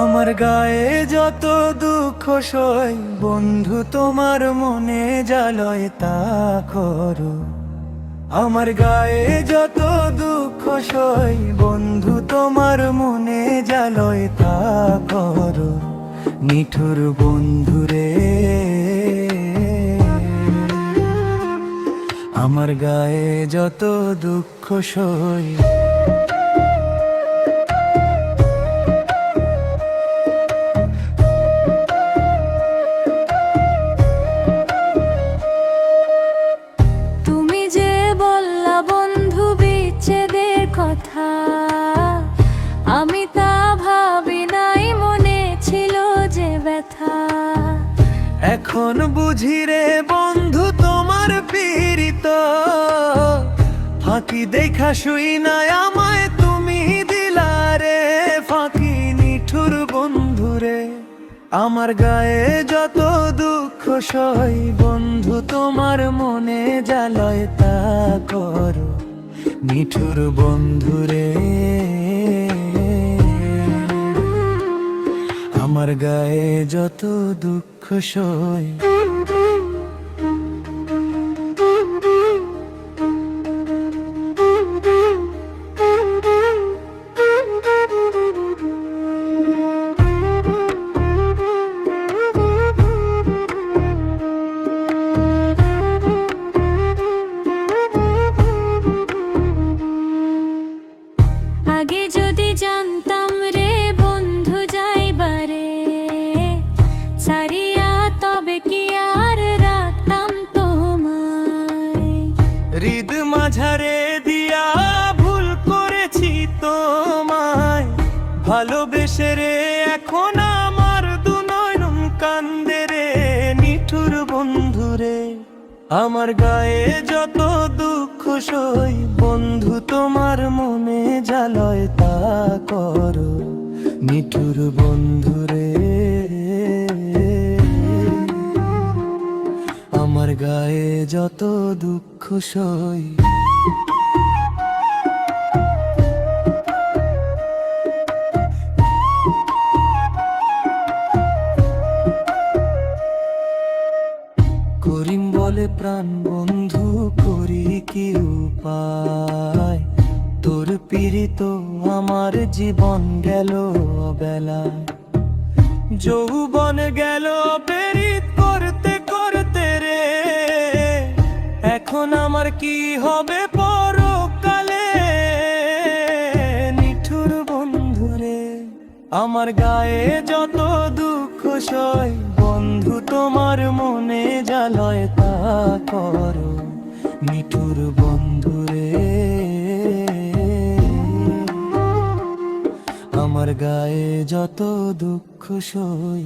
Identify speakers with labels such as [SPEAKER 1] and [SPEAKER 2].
[SPEAKER 1] আমার গায়ে যত দুঃখ সই বন্ধু তোমার মনে জ্বালয় তা করো। আমার গায়ে যত দুঃখ সই বন্ধু তোমার মনে জ্বালয় তা করো। নিঠুর বন্ধুরে আমার গায়ে যত দুঃখ সই।
[SPEAKER 2] কথা আমি তা ভাবি নাই, মনে ছিল যে ব্যথা।
[SPEAKER 1] এখন বুঝি রে বন্ধু তোমার পীড়িত, ফাঁকি দেখা শুই নাই আমায় তুমি দিলা রে ফাঁকি। নিঠুর বন্ধুরে আমার গায়ে যত দুঃখ সই বন্ধু তোমার মনে জ্বালয় তা করো। নিঠুর বন্ধুরে আমার গায়ে যত দুঃখ সই।
[SPEAKER 2] আগে যদি জানতাম রে বন্ধু যাইবারে সারিয়া, তবে কি আর রাখতাম তোমায়।
[SPEAKER 1] হৃদ মাঝারে দিয়া ভুল করেছি তোমায় ভালোবেসে রে, এখন আমার দু নয়ন কান্দে রে। নিঠুর বন্ধুরে আমার গায়ে যত দুঃখ সই বন্ধু তোমার মনে জ্বালয় তা করো। নিঠুর বন্ধুরে আমার গায়ে যত দুঃখ সই। করিম বলে প্রাণ বন্ধু করি কি উপায়, তোর পীড়িত আমার জীবন গেল বেলা। যৌবন গেল পীড়িত করতে করতে রে, এখন আমার কি হবে পরকালে। নিঠুর বন্ধুরে আমার গায়ে যত দুঃখ সই বন্ধু তোমার মনে জ্বালয় তা করো। নিঠুর বন্ধুরে আমার গায়ে যত দুঃখ সই।